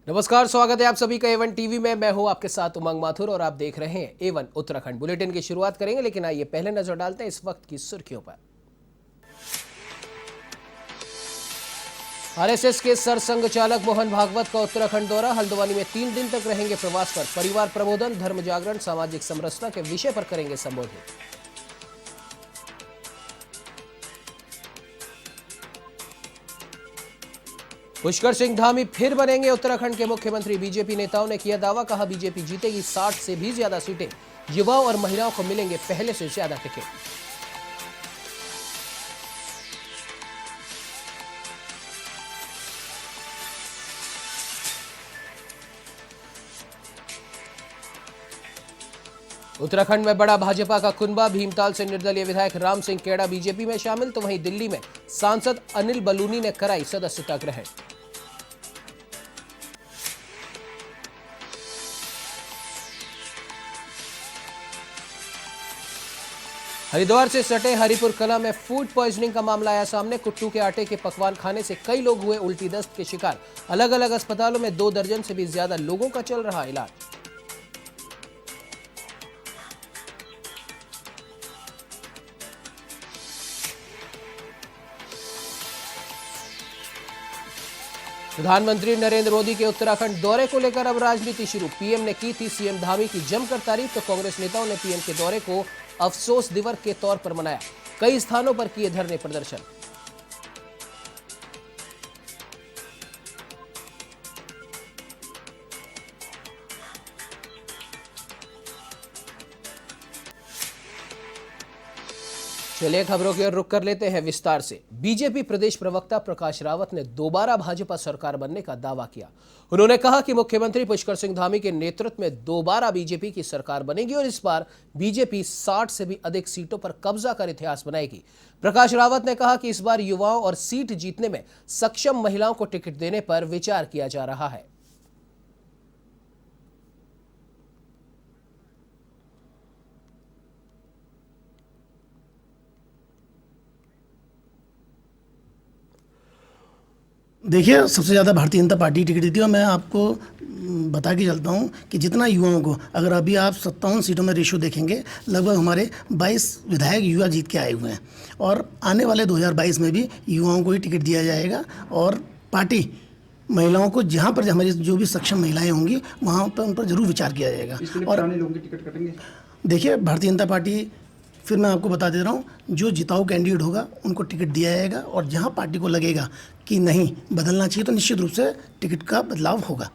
नमस्कार, स्वागत है आप सभी का A1 टीवी में। मैं हूं आपके साथ उमंग माथुर और आप देख रहे हैं A1 उत्तराखंड। बुलेटिन की शुरुआत करेंगे, लेकिन आइए पहले नजर डालते हैं इस वक्त की सुर्खियों पर। आरएसएस के सरसंघ चालक मोहन भागवत का उत्तराखंड दौरा। हल्द्वानी में 3 दिन तक रहेंगे प्रवास पर। परिवार प्रबोधन, धर्म जागरण, सामाजिक समरसता के विषय पर करेंगे संबोधित। पुष्कर सिंह धामी फिर बनेंगे उत्तराखंड के मुख्यमंत्री। बीजेपी नेताओं ने किया दावा, कहा बीजेपी जीतेगी 60 से भी ज्यादा सीटें। युवाओं और महिलाओं को मिलेंगे पहले से ज्यादा टिकट। उत्तराखंड में बड़ा भाजपा का कुनबा। भीमताल से निर्दलीय विधायक राम सिंह केड़ा बीजेपी में शामिल, तो वहीं दिल्ली में सांसद अनिल बलूनी ने कराई सदस्यता ग्रहण। हरिद्वार से सटे हरिपुर कला में फूड पॉइजनिंग का मामला आया सामने। कुट्टू के आटे के पकवान खाने से कई लोग हुए उल्टी दस्त के शिकार। अलग अलग अस्पतालों में 2 दर्जन से भी ज्यादा लोगों का चल रहा इलाज। प्रधानमंत्री नरेंद्र मोदी के उत्तराखंड दौरे को लेकर अब राजनीति शुरू। पीएम ने की थी सीएम धामी की जमकर तारीफ, तो कांग्रेस नेताओं ने पीएम के दौरे को अफसोस दिवस के तौर पर मनाया। कई स्थानों पर किए धरने प्रदर्शन। चलिए खबरों की ओर रुख कर लेते हैं विस्तार से। बीजेपी प्रदेश प्रवक्ता प्रकाश रावत ने दोबारा भाजपा सरकार बनने का दावा किया। उन्होंने कहा कि मुख्यमंत्री पुष्कर सिंह धामी के नेतृत्व में दोबारा बीजेपी की सरकार बनेगी और इस बार बीजेपी 60 से भी अधिक सीटों पर कब्जा कर इतिहास बनाएगी। प्रकाश रावत ने कहा कि इस बार युवाओं और सीट जीतने में सक्षम महिलाओं को टिकट देने पर विचार किया जा रहा है। देखिए, सबसे ज़्यादा भारतीय जनता पार्टी टिकट देती है और मैं आपको बता के चलता हूँ कि जितना युवाओं को, अगर अभी आप 57 सीटों में रेशियो देखेंगे, लगभग हमारे 22 विधायक युवा जीत के आए हुए हैं और आने वाले 2022 में भी युवाओं को ही टिकट दिया जाएगा। और पार्टी महिलाओं को, जहाँ पर हमारी जो भी सक्षम महिलाएं होंगी, वहाँ पर उन पर जरूर विचार किया जाएगा। और लोगों की टिकट कटेंगे। देखिए, भारतीय जनता पार्टी, फिर मैं आपको बता दे रहा हूँ, जो जिताऊ कैंडिडेट होगा उनको टिकट दिया जाएगा और जहाँ पार्टी को लगेगा कि नहीं बदलना चाहिए, तो निश्चित रूप से टिकट का बदलाव होगा।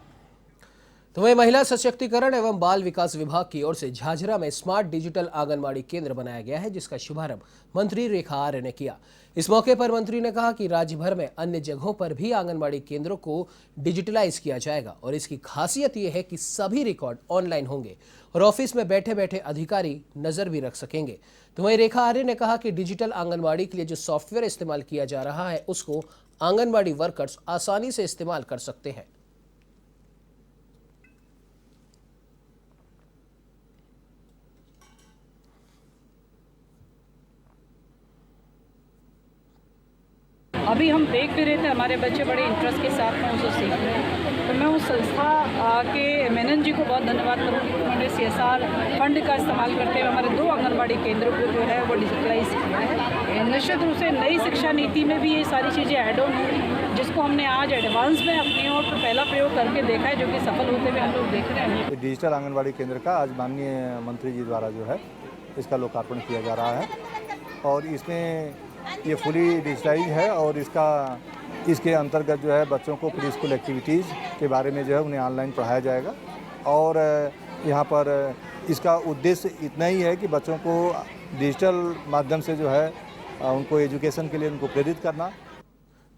तो वहीं महिला सशक्तिकरण एवं बाल विकास विभाग की ओर से झाझरा में स्मार्ट डिजिटल आंगनबाड़ी केंद्र बनाया गया है, जिसका शुभारंभ मंत्री रेखा आर्य ने किया। इस मौके पर मंत्री ने कहा कि राज्य भर में अन्य जगहों पर भी आंगनबाड़ी केंद्रों को डिजिटलाइज किया जाएगा और इसकी खासियत यह है कि सभी रिकॉर्ड ऑनलाइन होंगे और ऑफिस में बैठे बैठे अधिकारी नजर भी रख सकेंगे। तो वहीं रेखा आर्य ने कहा कि डिजिटल आंगनबाड़ी के लिए जो सॉफ्टवेयर इस्तेमाल किया जा रहा है, उसको आंगनबाड़ी वर्कर्स आसानी से इस्तेमाल कर सकते हैं। अभी हम देख भी रहे थे, हमारे बच्चे बड़े इंटरेस्ट के साथ में उसे सीख रहे हैं। तो मैं उस संस्था के मेनन जी को बहुत धन्यवाद करूँगी। उन्होंने CSR फंड का इस्तेमाल करते हुए हमारे 2 आंगनबाड़ी केंद्रों को जो है वो डिजिटलाइज किया है। निश्चित रूप से नई शिक्षा नीति में भी ये सारी चीज़ें ऐड ऑन होंगी, जिसको हमने आज एडवांस में अपनी ओर पर पहला प्रयोग करके देखा है, जो कि सफल होते हुए हम लोग देख रहे हैं। डिजिटल आंगनबाड़ी केंद्र का आज माननीय मंत्री जी द्वारा जो है इसका लोकार्पण किया जा रहा है और इसमें ये फुली डिजिटाइज है और इसके अंतर्गत जो है बच्चों को प्री स्कूल एक्टिविटीज़ के बारे में जो है उन्हें ऑनलाइन पढ़ाया जाएगा। और यहाँ पर इसका उद्देश्य इतना ही है कि बच्चों को डिजिटल माध्यम से जो है उनको एजुकेशन के लिए उनको प्रेरित करना।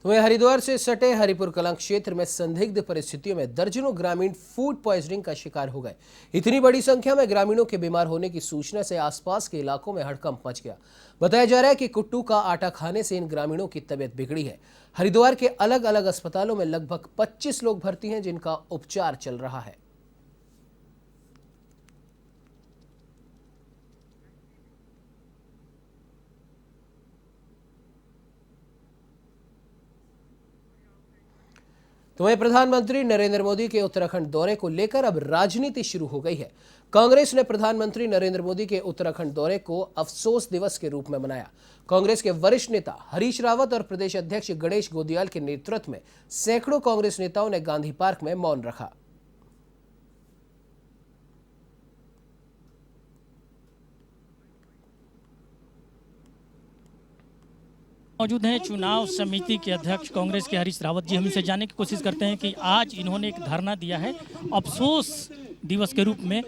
तो वहीं हरिद्वार से सटे हरिपुर कला क्षेत्र में संदिग्ध परिस्थितियों में दर्जनों ग्रामीण फूड पॉइजनिंग का शिकार हो गए। इतनी बड़ी संख्या में ग्रामीणों के बीमार होने की सूचना से आसपास के इलाकों में हड़कंप मच गया। बताया जा रहा है कि कुट्टू का आटा खाने से इन ग्रामीणों की तबीयत बिगड़ी है। हरिद्वार के अलग अलग अस्पतालों में लगभग 25 लोग भर्ती हैं, जिनका उपचार चल रहा है। तो तो वहीं प्रधानमंत्री नरेंद्र मोदी के उत्तराखंड दौरे को लेकर अब राजनीति शुरू हो गई है। कांग्रेस ने प्रधानमंत्री नरेंद्र मोदी के उत्तराखंड दौरे को अफसोस दिवस के रूप में मनाया। कांग्रेस के वरिष्ठ नेता हरीश रावत और प्रदेश अध्यक्ष गणेश गोदियाल के नेतृत्व में सैकड़ों कांग्रेस नेताओं ने गांधी पार्क में मौन रखा। मौजूद हैं चुनाव समिति के अध्यक्ष कांग्रेस के हरीश रावत जी। हम इनसे जानने की कोशिश करते हैं कि आज इन्होंने एक धरना दिया है अफसोस दिवस के रूप में।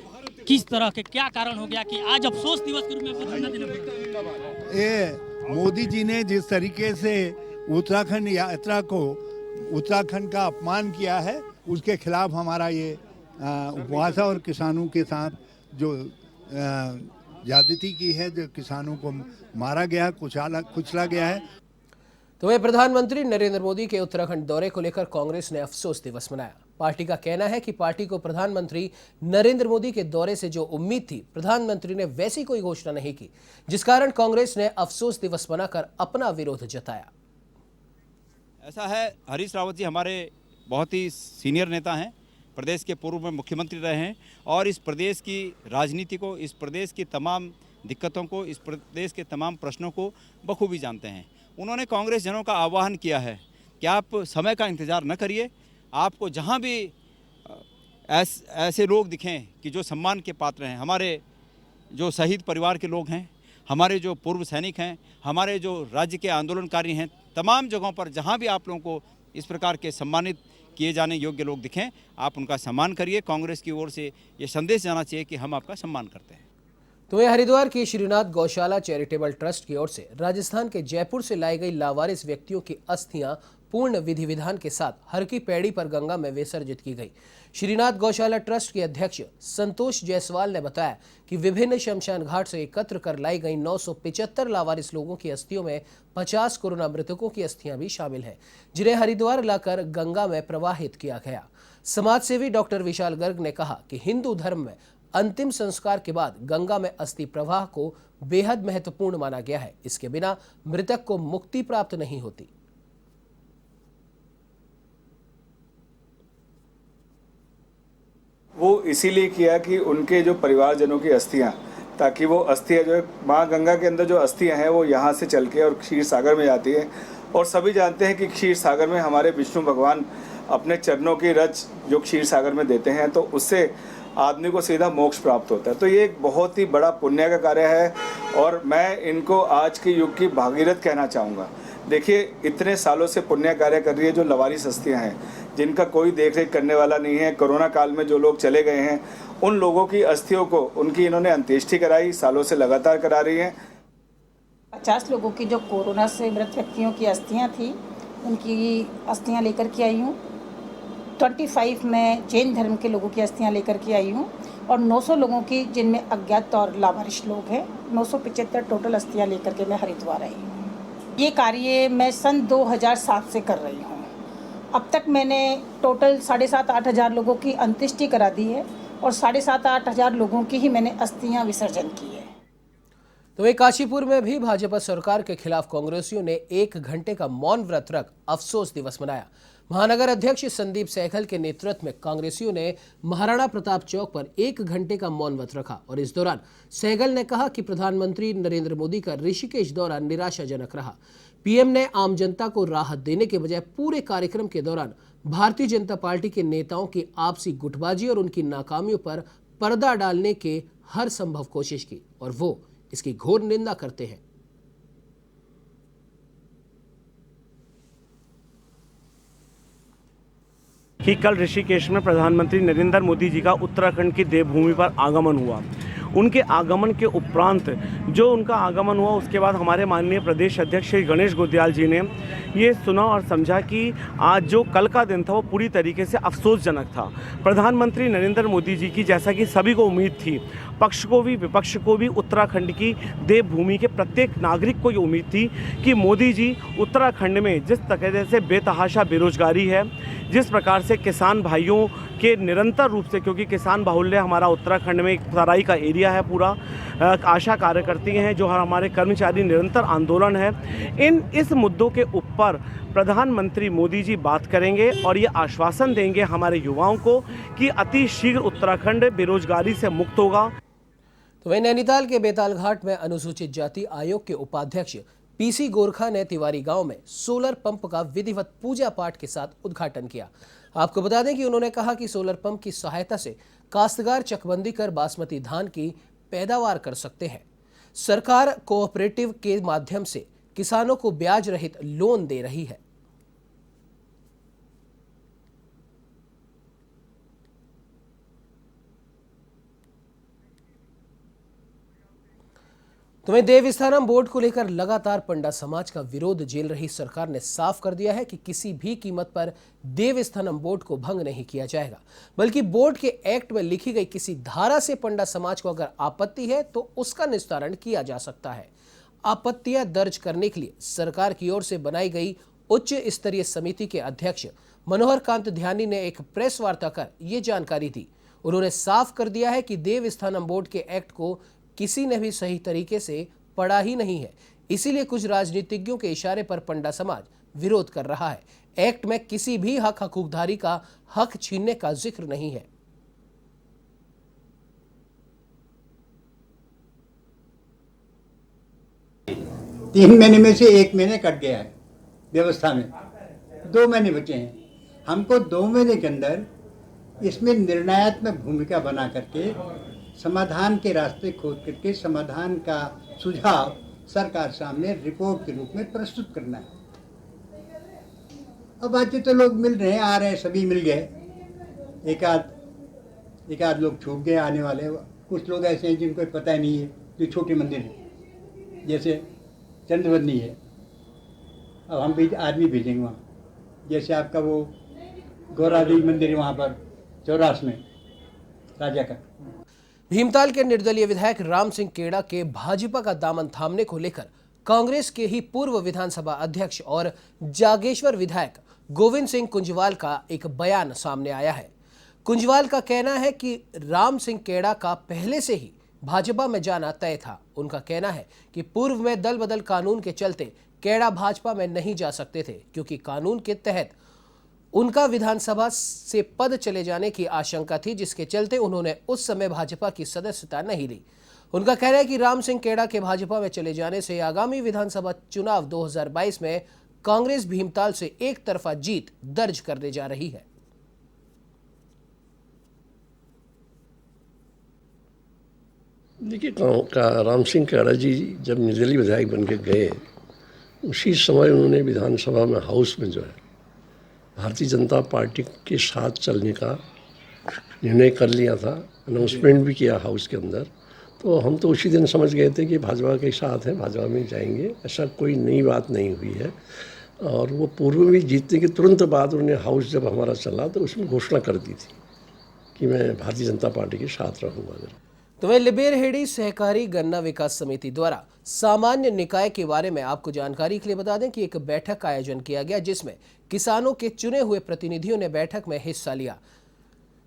किस तरह के क्या कारण हो गया कि आज अफसोस दिवस के रूप में धरना देना पड़ा? ये मोदी जी ने जिस तरीके से उत्तराखंड यात्रा को उत्तराखंड का अपमान किया है, उसके खिलाफ हमारा ये उपवास और किसानों के साथ जो ज्यादती की है, जो किसानों को मारा गया, कुचला गया है। तो वह प्रधानमंत्री नरेंद्र मोदी के उत्तराखंड दौरे को लेकर कांग्रेस ने अफसोस दिवस मनाया। पार्टी का कहना है कि पार्टी को प्रधानमंत्री नरेंद्र मोदी के दौरे से जो उम्मीद थी, प्रधानमंत्री ने वैसी कोई घोषणा नहीं की, जिस कारण कांग्रेस ने अफसोस दिवस मनाकर अपना विरोध जताया। ऐसा है, हरीश रावत जी हमारे बहुत ही सीनियर नेता हैं, प्रदेश के पूर्व में मुख्यमंत्री रहे हैं और इस प्रदेश की राजनीति को, इस प्रदेश की तमाम दिक्कतों को, इस प्रदेश के तमाम प्रश्नों को बखूबी जानते हैं। उन्होंने कांग्रेस जनों का आह्वान किया है कि आप समय का इंतज़ार न करिए। आपको जहां भी ऐसे लोग दिखें कि जो सम्मान के पात्र हैं, हमारे जो शहीद परिवार के लोग हैं, हमारे जो पूर्व सैनिक हैं, हमारे जो राज्य के आंदोलनकारी हैं, तमाम जगहों पर जहां भी आप लोगों को इस प्रकार के सम्मानित किए जाने योग्य लोग दिखें, आप उनका सम्मान करिए। कांग्रेस की ओर से ये संदेश जाना चाहिए कि हम आपका सम्मान करते हैं। तो वह हरिद्वार की श्रीनाथ गौशाला चैरिटेबल ट्रस्ट की ओर से राजस्थान के जयपुर से लाई गई लावारिस व्यक्तियों की अस्थियां पूर्ण विधि विधान के साथ हर की पैड़ी पर गंगा में विसर्जित की गई। श्रीनाथ गौशाला ट्रस्ट के अध्यक्ष संतोष जायसवाल ने बताया कि विभिन्न शमशान घाट से एकत्र कर लाई गई 975 लावारिस लोगों की अस्थियों में 50 कोरोना मृतकों की अस्थियां भी शामिल हैं, जिन्हें हरिद्वार लाकर गंगा में प्रवाहित किया गया। समाजसेवी डॉक्टर विशाल गर्ग ने कहा कि हिंदू धर्म में अंतिम संस्कार के बाद गंगा में अस्थि प्रवाह को बेहद महत्वपूर्ण माना गया है। इसके बिना मृतक को मुक्ति प्राप्त नहीं होती। वो इसीलिए किया कि उनके जो परिवारजनों की अस्थियां, ताकि वो अस्थियां जो माँ गंगा के अंदर जो अस्थियां हैं वो यहाँ से चल के और क्षीर सागर में जाती है। और सभी जानते हैं कि क्षीर सागर में हमारे विष्णु भगवान अपने चरणों की रज जो क्षीर सागर में देते हैं, तो उससे आदमी को सीधा मोक्ष प्राप्त होता है। तो ये एक बहुत ही बड़ा पुण्य का कार्य है और मैं इनको आज के युग की भागीरथ कहना चाहूँगा। देखिए, इतने सालों से पुण्य कार्य कर रही है जो लावारिस हस्तियाँ हैं, जिनका कोई देख रेख करने वाला नहीं है। कोरोना काल में जो लोग चले गए हैं, उन लोगों की अस्थियों को उनकी इन्होंने अंत्येष्टि कराई, सालों से लगातार करा रही हैं। 50 लोगों की जो कोरोना से मृत व्यक्तियों की अस्थियां थी, उनकी अस्थियां लेकर के आई हूँ। 25 मैं जैन धर्म के लोगों की अस्थियां लेकर के आई हूँ और 900 लोगों की, जिनमें अज्ञात और लावारिस लोग हैं, 975 टोटल अस्थियां लेकर के मैं हरिद्वार आई हूँ। ये कार्य मैं सन 2007 से कर रही हूँ। अब तक मैंने टोटल 7,500-8 हज़ार लोगों की अंत्येष्टि करा दी है और 7,500-8 हज़ार लोगों की ही मैंने अस्थियां विसर्जन की है। तो वहीं काशीपुर में भी भाजपा सरकार के खिलाफ कांग्रेसियों ने 1 घंटे का मौन व्रत रख अफसोस दिवस मनाया। महानगर अध्यक्ष संदीप सहगल के नेतृत्व में कांग्रेसियों ने महाराणा प्रताप चौक पर 1 घंटे का मौन व्रत रखा और इस दौरान सहगल ने कहा कि प्रधानमंत्री नरेंद्र मोदी का ऋषिकेश दौरा निराशाजनक रहा। पीएम ने आम जनता को राहत देने के बजाय पूरे कार्यक्रम के दौरान भारतीय जनता पार्टी के नेताओं की आपसी गुटबाजी और उनकी नाकामियों पर पर्दा डालने की हर संभव कोशिश की और वो इसकी घोर निंदा करते हैं। कि कल ऋषिकेश में प्रधानमंत्री नरेंद्र मोदी जी का उत्तराखंड की देवभूमि पर आगमन हुआ। उनके आगमन के उपरांत जो उनका आगमन हुआ, उसके बाद हमारे माननीय प्रदेश अध्यक्ष श्री गणेश गोदियाल जी ने ये सुना और समझा कि आज जो कल का दिन था वो पूरी तरीके से अफसोसजनक था। प्रधानमंत्री नरेंद्र मोदी जी की, जैसा कि सभी को उम्मीद थी, पक्ष को भी विपक्ष को भी, उत्तराखंड की देवभूमि के प्रत्येक नागरिक को ये उम्मीद थी कि मोदी जी उत्तराखंड में जिस तरह से बेतहाशा बेरोजगारी है, जिस प्रकार से किसान भाइयों के निरंतर रूप से, क्योंकि किसान बाहुल्य हमारा उत्तराखंड में एक तराई का एरिया दिया है पूरा। आशा कार्यकर्ती हैं, जो हमारे कर्मचारी निरंतर आंदोलन है, इस मुद्दों के ऊपर प्रधानमंत्री मोदी जी बात करेंगे और ये आश्वासन देंगे हमारे युवाओं को कि अति शीघ्र उत्तराखंड बेरोजगारी से मुक्त होगा। तो वहीं नैनीताल के बेताल घाट में अनुसूचित जाति आयोग के उपाध्यक्ष पीसी गोरखा ने तिवारी गांव में सोलर पंप का विधिवत पूजा पाठ के साथ उद्घाटन किया। आपको बता दें कि उन्होंने कहा कि सोलर पंप की सहायता से काश्तकार चकबंदी कर बासमती धान की पैदावार कर सकते हैं। सरकार कोऑपरेटिव के माध्यम से किसानों को ब्याज रहित लोन दे रही है। तो वहीं देवस्थानम बोर्ड को लेकर लगातार पंडा समाज का विरोध झेल रही सरकार ने साफ कर दिया है कि किसी भी कीमत पर देवस्थानम बोर्ड को भंग नहीं किया जाएगा, बल्कि बोर्ड के एक्ट में लिखी गई किसी धारा से पंडा समाज को अगर आपत्ति है तो उसका निस्तारण किया जा सकता है। आपत्तियां दर्ज करने के लिए सरकार की ओर से बनाई गई उच्च स्तरीय समिति के अध्यक्ष मनोहर कांत ध्यानी ने एक प्रेस वार्ता कर ये जानकारी दी। उन्होंने साफ कर दिया है कि देवस्थानम बोर्ड के एक्ट को किसी ने भी सही तरीके से पढ़ा ही नहीं है, इसीलिए कुछ राजनीतिज्ञों के इशारे पर पंडा समाज विरोध कर रहा है। एक्ट में किसी भी हकूकधारी का हक छीनने का जिक्र नहीं है। 3 महीने में से 1 महीने कट गया है व्यवस्था में, 2 महीने बचे हैं। हमको 2 महीने के अंदर इसमें निर्णयात्मक भूमिका बना करके समाधान के रास्ते खोज करके समाधान का सुझाव सरकार सामने रिपोर्ट के रूप में प्रस्तुत करना है। अब आज तो लोग मिल रहे हैं, आ रहे हैं, सभी मिल गए। एक आध लोग छूट गए आने वाले। कुछ लोग ऐसे हैं जिनको पता ही नहीं है, जो छोटे मंदिर है, जैसे चंद्रवदनी है, अब हम भी आदमी भेजेंगे वहाँ। जैसे आपका वो गौरादेवी मंदिर है वहाँ पर चौरास में राजा का। भीमताल के निर्दलीय विधायक राम सिंह केड़ा के भाजपा का दामन थामने को लेकर कांग्रेस के ही पूर्व विधानसभा अध्यक्ष और जागेश्वर विधायक गोविंद सिंह कुंजवाल का एक बयान सामने आया है। कुंजवाल का कहना है कि राम सिंह केड़ा का पहले से ही भाजपा में जाना तय था। उनका कहना है कि पूर्व में दल बदल कानून के चलते केड़ा भाजपा में नहीं जा सकते थे, क्योंकि कानून के तहत उनका विधानसभा से पद चले जाने की आशंका थी, जिसके चलते उन्होंने उस समय भाजपा की सदस्यता नहीं ली। उनका कहना है कि राम सिंह केड़ा के भाजपा में चले जाने से आगामी विधानसभा चुनाव 2022 में कांग्रेस भीमताल से एक तरफा जीत दर्ज करने जा रही है। देखिए, राम सिंह केड़ा जी जब निर्दलीय विधायक बन के गए, उसी समय उन्होंने विधानसभा में हाउस में जो है भारतीय जनता पार्टी के साथ चलने का निर्णय कर लिया था, अनाउंसमेंट भी किया हाउस के अंदर। तो हम तो उसी दिन समझ गए थे कि भाजपा के साथ हैं, भाजपा में जाएंगे। ऐसा कोई नई बात नहीं हुई है। और वो पूर्व में जीतने के तुरंत बाद उन्होंने हाउस जब हमारा चला तो उसमें घोषणा कर दी थी कि मैं भारतीय जनता पार्टी के साथ रहूँगा। तो वह लिबेरहेड़ी सहकारी गन्ना विकास समिति द्वारा सामान्य निकाय के बारे में आपको जानकारी के लिए बता दें कि एक बैठक का आयोजन किया गया, जिसमें किसानों के चुने हुए प्रतिनिधियों ने बैठक में हिस्सा लिया,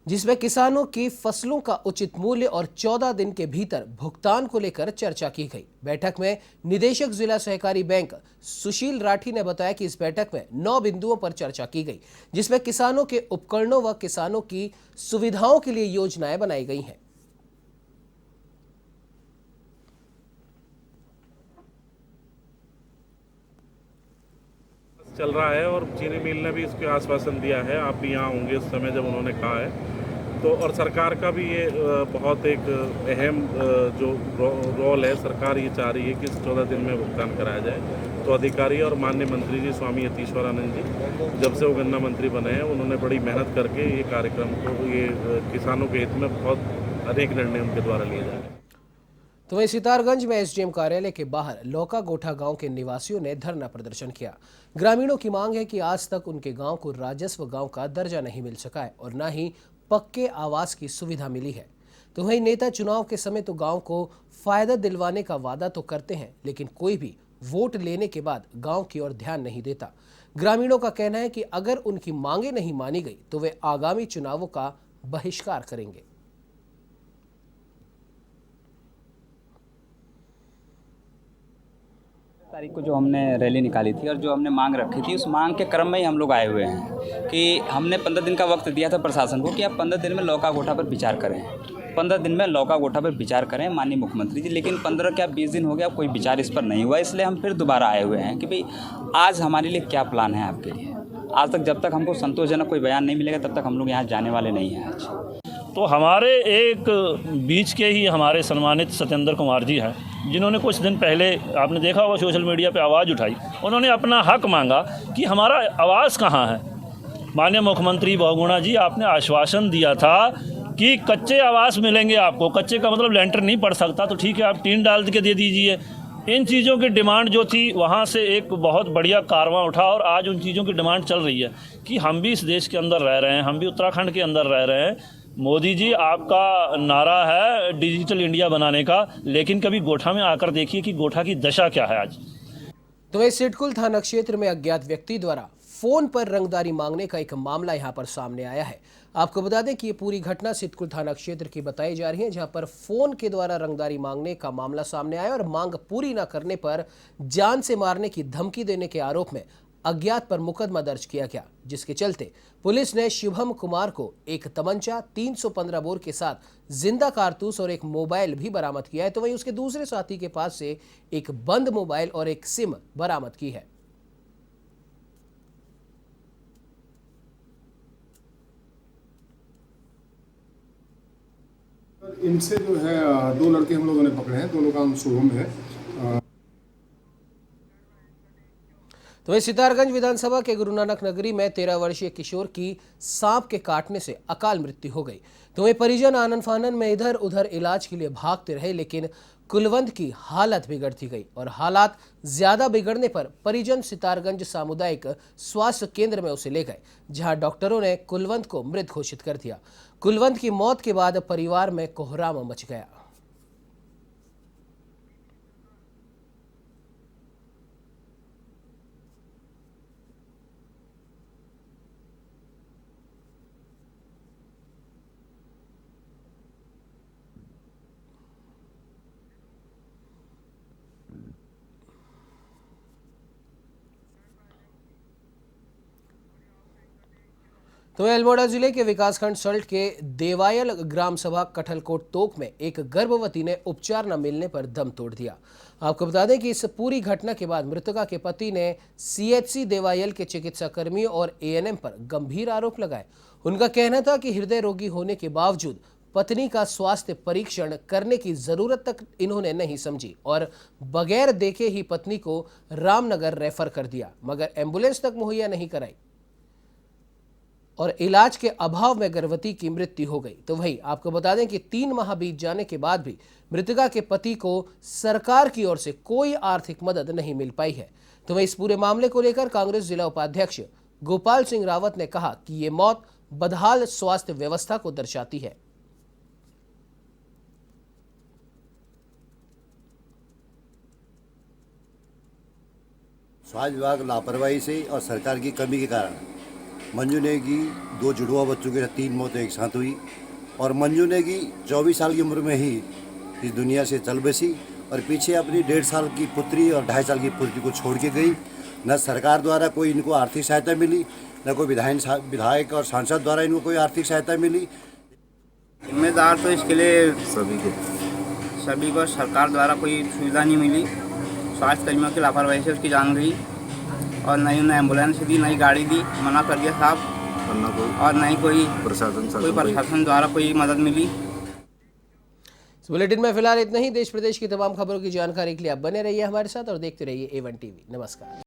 जिसमें किसानों की फसलों का उचित मूल्य और 14 दिन के भीतर भुगतान को लेकर चर्चा की गई। बैठक में निदेशक जिला सहकारी बैंक सुशील राठी ने बताया कि इस बैठक में 9 बिंदुओं पर चर्चा की गई, जिसमें किसानों के उपकरणों व किसानों की सुविधाओं के लिए योजनाएं बनाई गई हैं। चल रहा है और चीनी मिल ने भी इसके आश्वासन दिया है। आप भी यहाँ होंगे उस समय जब उन्होंने कहा है। तो और सरकार का भी ये बहुत एक अहम जो रोल है, सरकार ये चाह रही है कि 14 दिन में भुगतान कराया जाए। तो अधिकारी और माननीय मंत्री जी स्वामी यतीश्वरानंद जी जब से वो गन्ना मंत्री बने हैं, उन्होंने बड़ी मेहनत करके ये कार्यक्रम को, ये किसानों के हित में बहुत अनेक निर्णय उनके द्वारा लिए जा रहे हैं। तो वहीं सितारगंज में एसडीएम कार्यालय के बाहर लौका गोठा गांव के निवासियों ने धरना प्रदर्शन किया। ग्रामीणों की मांग है कि आज तक उनके गांव को राजस्व गांव का दर्जा नहीं मिल सका है और न ही पक्के आवास की सुविधा मिली है। तो वहीं नेता चुनाव के समय तो गांव को फायदा दिलवाने का वादा तो करते हैं, लेकिन कोई भी वोट लेने के बाद गांव की ओर ध्यान नहीं देता। ग्रामीणों का कहना है कि अगर उनकी मांगे नहीं मानी गई तो वे आगामी चुनावों का बहिष्कार करेंगे। तारीख को जो हमने रैली निकाली थी और जो हमने मांग रखी थी, उस मांग के क्रम में ही हम लोग आए हुए हैं कि हमने 15 दिन का वक्त दिया था प्रशासन को कि आप 15 दिन में लौका गोठा पर विचार करें, 15 दिन में लौका गोठा पर विचार करें माननीय मुख्यमंत्री जी। लेकिन 15 क्या 20 दिन हो गया, कोई विचार इस पर नहीं हुआ। इसलिए हम फिर दोबारा आए हुए हैं कि भाई आज हमारे लिए क्या प्लान है आपके लिए। आज तक जब तक हमको संतोषजनक कोई बयान नहीं मिलेगा तब तक हम लोग यहाँ जाने वाले नहीं हैं। आज तो हमारे एक बीच के ही हमारे सम्मानित सत्येंद्र कुमार जी हैं, जिन्होंने कुछ दिन पहले आपने देखा होगा सोशल मीडिया पे आवाज़ उठाई। उन्होंने अपना हक मांगा कि हमारा आवाज़ कहाँ है। माननीय मुख्यमंत्री बहुगुणा जी, आपने आश्वासन दिया था कि कच्चे आवास मिलेंगे आपको। कच्चे का मतलब लेंटर नहीं पड़ सकता, तो ठीक है आप टीन डाल के दे दीजिए। इन चीज़ों की डिमांड जो थी वहाँ से एक बहुत बढ़िया कारवां उठा और आज उन चीज़ों की डिमांड चल रही है कि हम भी इस देश के अंदर रह रहे हैं, हम भी उत्तराखंड के अंदर रह रहे हैं। मोदी जी, आपका नारा है डिजिटल इंडिया बनाने का, लेकिन कभी गोठा में आकर देखिए कि गोठा की दशा क्या है आज। तो वहीं सिडकुल थाना क्षेत्र में अज्ञात व्यक्ति द्वारा फोन पर रंगदारी मांगने का एक मामला यहां पर सामने आया है। आपको बता दें कि ये पूरी घटना सिडकुल थाना क्षेत्र की बताई जा रही है, जहां पर फोन के द्वारा रंगदारी मांगने का मामला सामने आया और मांग पूरी न करने पर जान से मारने की धमकी देने के आरोप में अज्ञात पर मुकदमा दर्ज किया गया, जिसके चलते पुलिस ने शुभम कुमार को एक तमंचा, 315 बोर के साथ जिंदा कारतूस और एक मोबाइल भी बरामद किया है। तो वहीं उसके दूसरे साथी के पास से एक बंद मोबाइल और एक सिम बरामद की है। इनसे जो है 2 लड़के हम लोगों ने पकड़े हैं, दोनों का नाम शुभम है। तो वहीं सितारगंज विधानसभा के गुरु नानक नगरी में 13 वर्षीय किशोर की सांप के काटने से अकाल मृत्यु हो गई। तो वहीं परिजन आनन फानन में इधर उधर इलाज के लिए भागते रहे, लेकिन कुलवंत की हालत बिगड़ती गई और हालात ज्यादा बिगड़ने पर परिजन सितारगंज सामुदायिक स्वास्थ्य केंद्र में उसे ले गए, जहां डॉक्टरों ने कुलवंत को मृत घोषित कर दिया। कुलवंत की मौत के बाद परिवार में कोहराम मच गया। तो अल्मोड़ा जिले के विकासखंड सल्ट के देवायल ग्राम सभा कठलकोट तोक में एक गर्भवती ने उपचार न मिलने पर दम तोड़ दिया। आपको बता दें कि इस पूरी घटना के बाद मृतका के पति ने सीएचसी देवायल के चिकित्सा कर्मियों और एएनएम पर गंभीर आरोप लगाए। उनका कहना था कि हृदय रोगी होने के बावजूद पत्नी का स्वास्थ्य परीक्षण करने की जरूरत तक इन्होंने नहीं समझी और बगैर देखे ही पत्नी को रामनगर रेफर कर दिया, मगर एम्बुलेंस तक मुहैया नहीं कराई और इलाज के अभाव में गर्भवती की मृत्यु हो गई। तो वहीं आपको बता दें कि 3 माह बीत जाने के बाद भी मृतका के पति को सरकार की ओर से कोई आर्थिक मदद नहीं मिल पाई है। तो वहीं इस पूरे मामले को लेकर कांग्रेस जिला उपाध्यक्ष गोपाल सिंह रावत ने कहा कि ये मौत बदहाल स्वास्थ्य व्यवस्था को दर्शाती है। स्वास्थ्य विभाग लापरवाही से और सरकार की कमी के कारण मंजू ने की 2 जुड़वा बच्चों के 3 मौतें एक साथ हुई और मंजू ने की 24 साल की उम्र में ही इस दुनिया से चल बसी और पीछे अपनी 1.5 साल की पुत्री और 2.5 साल की पुत्री को छोड़ के गई। न सरकार द्वारा कोई इनको आर्थिक सहायता मिली, न कोई विधायक और सांसद द्वारा इनको कोई आर्थिक सहायता मिली। जिम्मेदार तो इसके लिए सभी को सरकार द्वारा कोई सुविधा नहीं मिली। स्वास्थ्य कर्मियों की लापरवाही से उसकी जान गई और न ही उन्हें एम्बुलेंस दी, न ही गाड़ी दी, मना कर दिया साहब, और न ही कोई प्रशासन द्वारा कोई मदद मिली। इस बुलेटिन में फिलहाल इतना ही। देश प्रदेश की तमाम खबरों की जानकारी के लिए आप बने रहिए हमारे साथ और देखते रहिए A1 TV। नमस्कार।